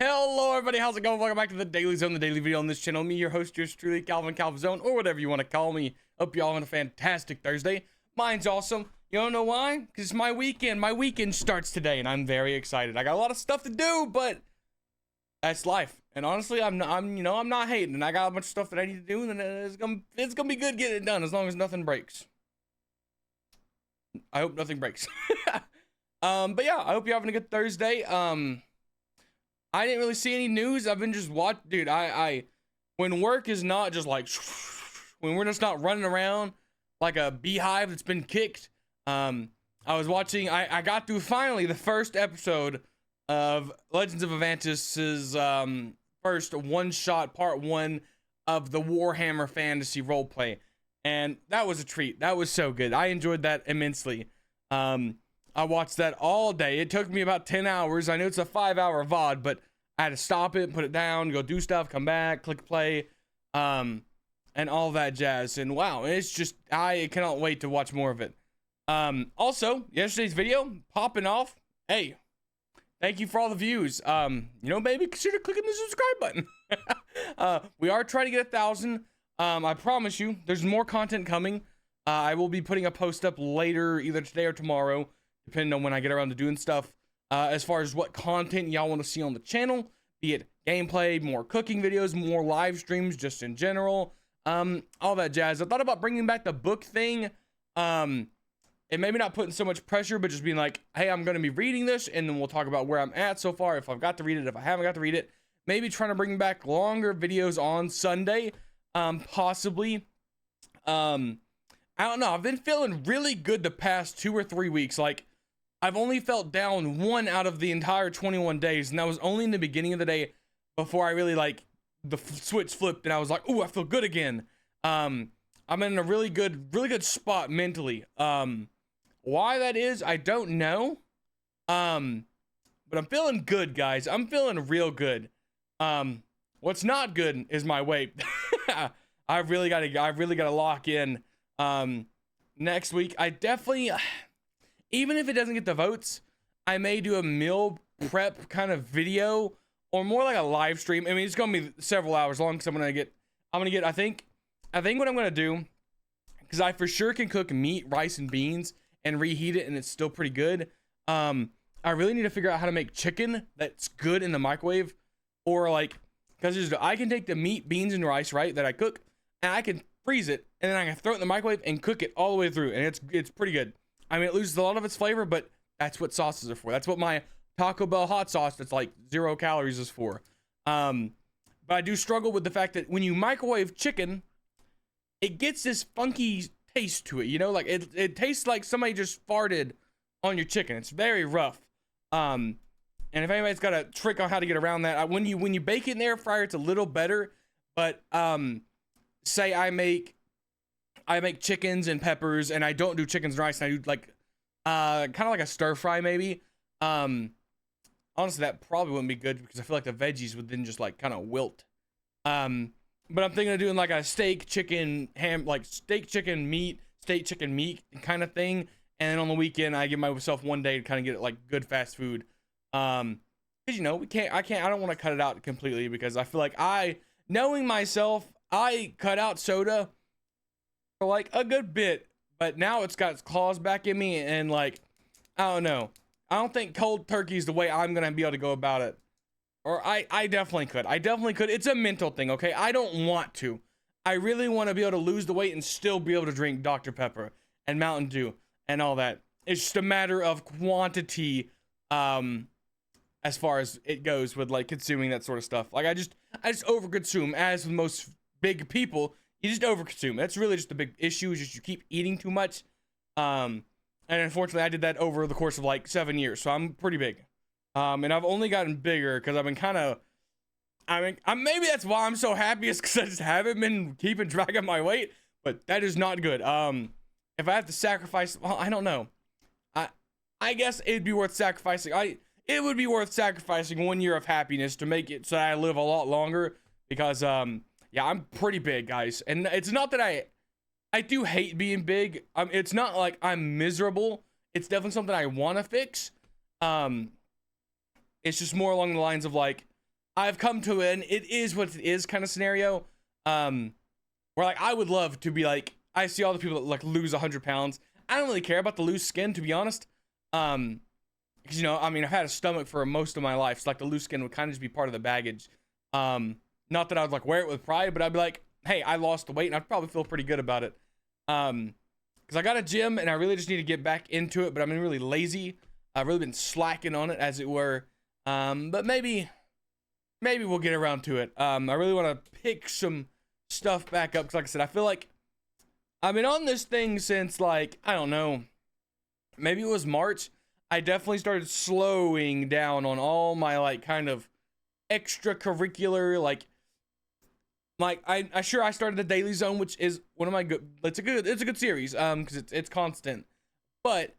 Hello everybody, how's it going? Welcome back to the Daily Zone, the daily video on this channel. Me, your host, yours truly, Calvzone, or whatever you want to call me. Hope y'all having a fantastic Thursday. Mine's awesome. You don't know why? Because it's my weekend. My weekend starts today, and I'm very excited. I got a lot of stuff to do, but that's life. And honestly, I'm not hating, and I got a bunch of stuff that I need to do, and it's gonna be good getting it done as long as nothing breaks. I hope nothing breaks. But yeah, I hope you're having a good Thursday. I didn't really see any news. I've been just watching, dude. When work is not just like, when we're just not running around like a beehive that's been kicked. I was watching. I got through finally the first episode of Legends of Avantis's first one-shot part 1 of the Warhammer Fantasy roleplay, and that was a treat. That was so good. I enjoyed that immensely. I watched that all day. It took me about 10 hours. I know it's a 5-hour VOD, but I had to stop it, put it down, go do stuff, come back, click play, and all that jazz. And wow, it's just, I cannot wait to watch more of it. Also, yesterday's video, popping off. Hey, thank you for all the views. Maybe consider clicking the subscribe button. We are trying to get 1,000. I promise you, there's more content coming. I will be putting a post up later, either today or tomorrow, depending on when I get around to doing stuff, as far as what content y'all want to see on the channel, be it gameplay, more cooking videos, more live streams, just in general, all that jazz. I thought about bringing back the book thing, and maybe not putting so much pressure, but just being like, hey, I'm going to be reading this, and then we'll talk about where I'm at so far, if I've got to read it, if I haven't got to read it. Maybe trying to bring back longer videos on Sunday, possibly. I don't know. I've been feeling really good the past 2 or 3 weeks. Like, I've only felt down 1 out of the entire 21 days, and that was only in the beginning of the day before I really, like, the switch flipped, and I was like, ooh, I feel good again. I'm in a really good spot mentally. Why that is, I don't know. But I'm feeling good, guys. I'm feeling real good. What's not good is my weight. I really gotta lock in. Next week, I definitely, even if it doesn't get the votes, I may do a meal prep kind of video, or more like a live stream. I mean, it's gonna be several hours long, because I think what I'm gonna do, because I for sure can cook meat, rice, and beans and reheat it, and it's still pretty good. I really need to figure out how to make chicken that's good in the microwave, or like, because I can take the meat, beans, and rice, right, that I cook, and I can freeze it, and then I can throw it in the microwave and cook it all the way through, and it's pretty good. I mean, it loses a lot of its flavor, but that's what sauces are for. That's what my Taco Bell hot sauce that's like 0 calories is for. But I do struggle with the fact that when you microwave chicken, it gets this funky taste to it, you know? Like, it tastes like somebody just farted on your chicken. It's very rough. And if anybody's got a trick on how to get around that, when you bake it in the air fryer, it's a little better. But say I make chickens and peppers, and I don't do chickens and rice, and I do like kind of like a stir fry maybe. Honestly, that probably wouldn't be good, because I feel like the veggies would then just like kind of wilt. But I'm thinking of doing like a steak chicken meat kind of thing, and then on the weekend I give myself one day to kind of get it like good fast food. Because I don't want to cut it out completely, because I feel like knowing myself, I cut out soda for like a good bit, but now it's got its claws back in me, and like, I don't know. I don't think cold turkey is the way I'm gonna be able to go about it. Or I definitely could. It's a mental thing, okay? I don't want to. I really want to be able to lose the weight and still be able to drink Dr. Pepper and Mountain Dew and all that. It's just a matter of quantity, as far as it goes with like consuming that sort of stuff. Like I just overconsume, as with most big people. You just overconsume. That's really just the big issue, is just you keep eating too much. And unfortunately, I did that over the course of like 7 years, so I'm pretty big. And I've only gotten bigger because I've been maybe that's why I'm so happy, is because I just haven't been keeping track of my weight, but that is not good. If I have to sacrifice, well, I don't know. I guess it'd be worth sacrificing. It would be worth sacrificing 1 year of happiness to make it so I live a lot longer, because, yeah, I'm pretty big, guys. And it's not that I do hate being big. It's not like I'm miserable. It's definitely something I want to fix. It's just more along the lines of like, I've come to an it is what it is kind of scenario. Where like I would love to be like, I see all the people that like lose 100 pounds. I don't really care about the loose skin, to be honest. Because, you know, I mean, I've had a stomach for most of my life, so like the loose skin would kind of just be part of the baggage. Not that I would like wear it with pride, but I'd be like, hey, I lost the weight, and I'd probably feel pretty good about it. Because I got a gym, and I really just need to get back into it, but I've been really lazy. I've really been slacking on it, as it were. But maybe we'll get around to it. I really want to pick some stuff back up, because like I said, I feel like I've been on this thing since like, I don't know, maybe it was March. I definitely started slowing down on all my like kind of extracurricular, like I started the Daily Zone, which is one of my it's a good series, because it's constant. But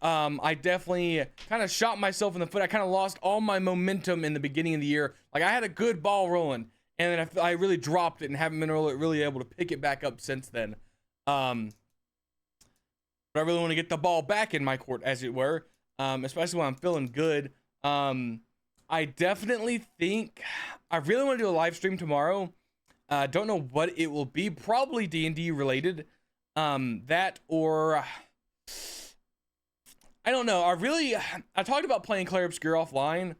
I definitely kind of shot myself in the foot. I kind of lost all my momentum in the beginning of the year. Like I had a good ball rolling, and then I really dropped it and haven't been really able to pick it back up since then. But I really want to get the ball back in my court, as it were, especially when I'm feeling good. I definitely think I really want to do a live stream tomorrow. Don't know what it will be. Probably D&D related. That or I don't know. I talked about playing Clair Obscur offline,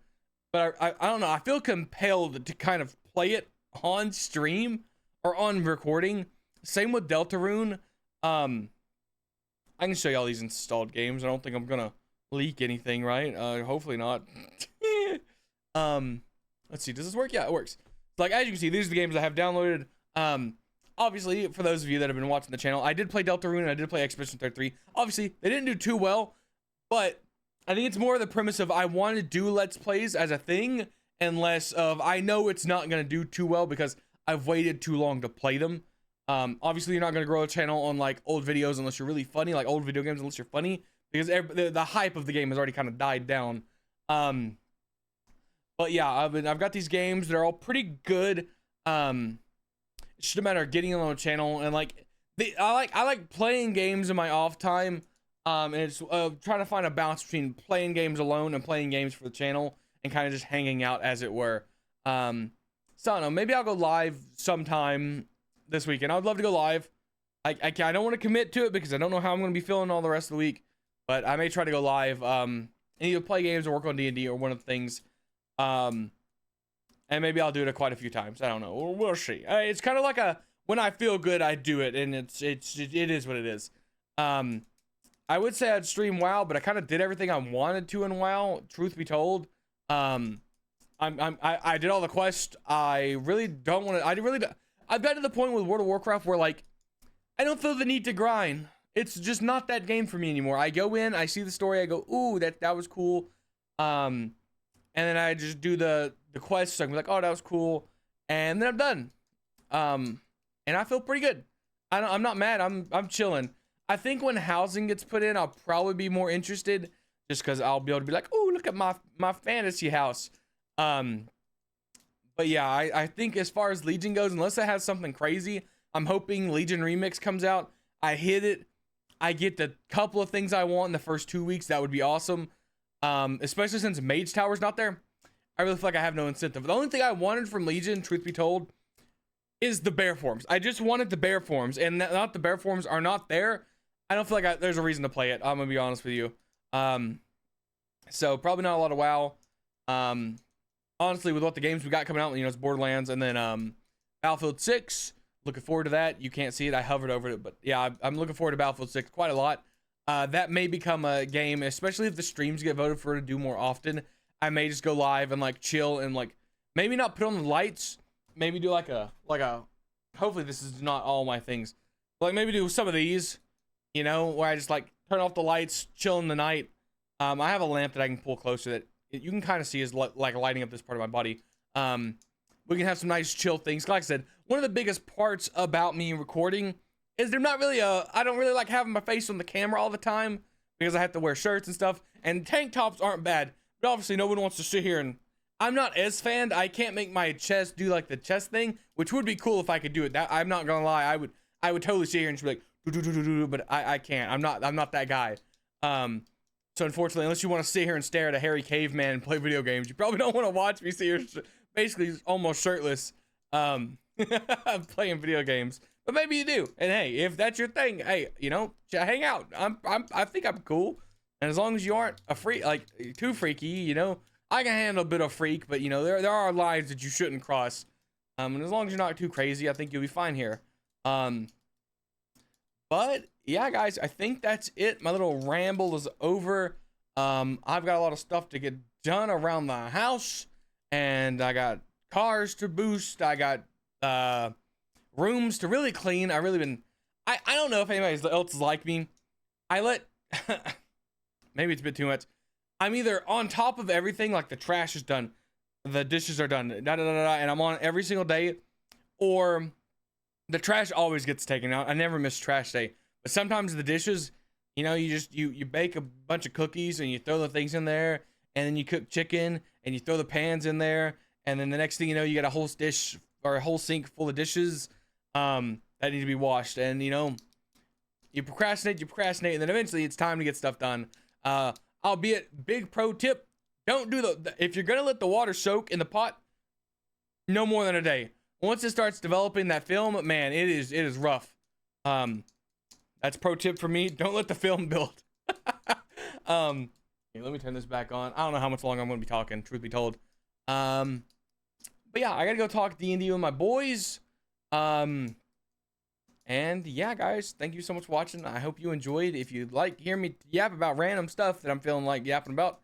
but I don't know. I feel compelled to kind of play it on stream or on recording. Same with Deltarune. I can show you all these installed games. I don't think I'm gonna leak anything, right? Hopefully not. Let's see. Does this work? Yeah, it works. Like, as you can see, these are the games I have downloaded. Obviously, for those of you that have been watching the channel, I did play Deltarune and I did play Expedition 33. Obviously, they didn't do too well, but I think it's more of the premise of I want to do Let's Plays as a thing, and less of I know it's not going to do too well because I've waited too long to play them. Obviously, you're not going to grow a channel on, like, old videos unless you're really funny, like old video games unless you're funny, because the hype of the game has already kind of died down. But yeah, I've got these games that are all pretty good. It's just a matter of getting on a channel, and like I like playing games in my off time. And it's trying to find a balance between playing games alone and playing games for the channel, and kind of just hanging out, as it were. So I don't know, maybe I'll go live sometime this weekend. I would love to go live. I don't want to commit to it because I don't know how I'm going to be feeling all the rest of the week, but I may try to go live and either play games or work on D&D or one of the things. And maybe I'll do it quite a few times. I don't know. We'll see. It's kind of like when I feel good, I do it, and it is what it is. I would say I'd stream WoW, but I kind of did everything I wanted to in WoW, truth be told. I did all the quests. I really don't want to. I've gotten to the point with World of Warcraft where, like, I don't feel the need to grind. It's just not that game for me anymore. I go in, I see the story, I go, ooh, that was cool. And then I just do the quests, so I can be like, oh, that was cool, and then I'm done. And I feel pretty good. I'm not mad. I'm chilling. I think when housing gets put in, I'll probably be more interested, just because I'll be able to be like, oh, look at my fantasy house. But yeah, I think as far as Legion goes, unless it has something crazy, I'm hoping Legion Remix comes out. I hit it. I get the couple of things I want in the first 2 weeks. That would be awesome. Especially since Mage Tower's not there. I really feel like I have no incentive. The only thing I wanted from Legion, truth be told, is the bear forms. I just wanted the bear forms, and not the bear forms are not there. I don't feel like there's a reason to play it. I'm gonna be honest with you. So probably not a lot of WoW. Honestly, with what the games we got coming out, you know, it's Borderlands, and then Battlefield 6. Looking forward to that. You can't see it. I hovered over it, but yeah, I'm looking forward to Battlefield 6 quite a lot. That may become a game, especially if the streams get voted for to do more often. I may just go live and like chill and like maybe not put on the lights. Maybe do like a hopefully this is not all my things. But like maybe do some of these, you know, where I just like turn off the lights, chill in the night. I have a lamp that I can pull closer that you can kind of see is like lighting up this part of my body. We can have some nice chill things. Like I said, one of the biggest parts about me recording is they're not really I don't really like having my face on the camera all the time because I have to wear shirts and stuff, and tank tops aren't bad, but obviously no one wants to sit here, and I'm not as fanned. I can't make my chest do like the chest thing, which would be cool if I could do it. That I'm not gonna lie, I would totally sit here and just be like do, but I can't. I'm not that guy. So So unfortunately, unless you want to sit here and stare at a hairy caveman and play video games, you probably don't want to watch me sit here basically almost shirtless playing video games. But maybe you do. And hey, if that's your thing, hey, you know, hang out. I think I'm cool. And as long as you aren't a freak, like too freaky, you know, I can handle a bit of freak, but you know, there are lines that you shouldn't cross. And as long as you're not too crazy, I think you'll be fine here. But yeah, guys, I think that's it. My little ramble is over. I've got a lot of stuff to get done around the house, and I got cars to boost. I got rooms to really clean. I don't know if anybody else is like me. Maybe it's a bit too much. I'm either on top of everything, like the trash is done, the dishes are done, and I'm on every single day, or the trash always gets taken out. I never miss trash day. But sometimes the dishes, you know, you bake a bunch of cookies and you throw the things in there, and then you cook chicken and you throw the pans in there, and then the next thing you know, you got a whole dish or a whole sink full of dishes that need to be washed. And you know, you procrastinate, and then eventually it's time to get stuff done. Albeit, big pro tip, don't do if you're gonna let the water soak in the pot, no more than a day. Once it starts developing that film, man, it is rough. That's pro tip for me. Don't let the film build. Here, let me turn this back on. I don't know how much longer I'm gonna be talking, truth be told. But yeah, I gotta go talk D&D with my boys. And yeah, guys, thank you so much for watching. I hope you enjoyed. If you like hear me yap about random stuff that I'm feeling like yapping about,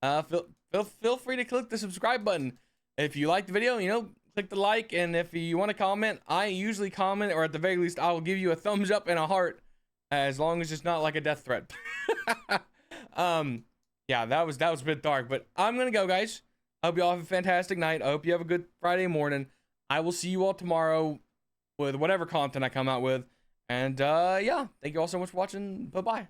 feel free to click the subscribe button. If you like the video, you know, click the like, and if you want to comment, I usually comment, or at the very least, I will give you a thumbs up and a heart, as long as it's not like a death threat. Yeah, that was a bit dark, but I'm gonna go, guys. I hope you all have a fantastic night. I hope you have a good Friday morning. I will see you all tomorrow with whatever content I come out with. And yeah, thank you all so much for watching. Bye-bye.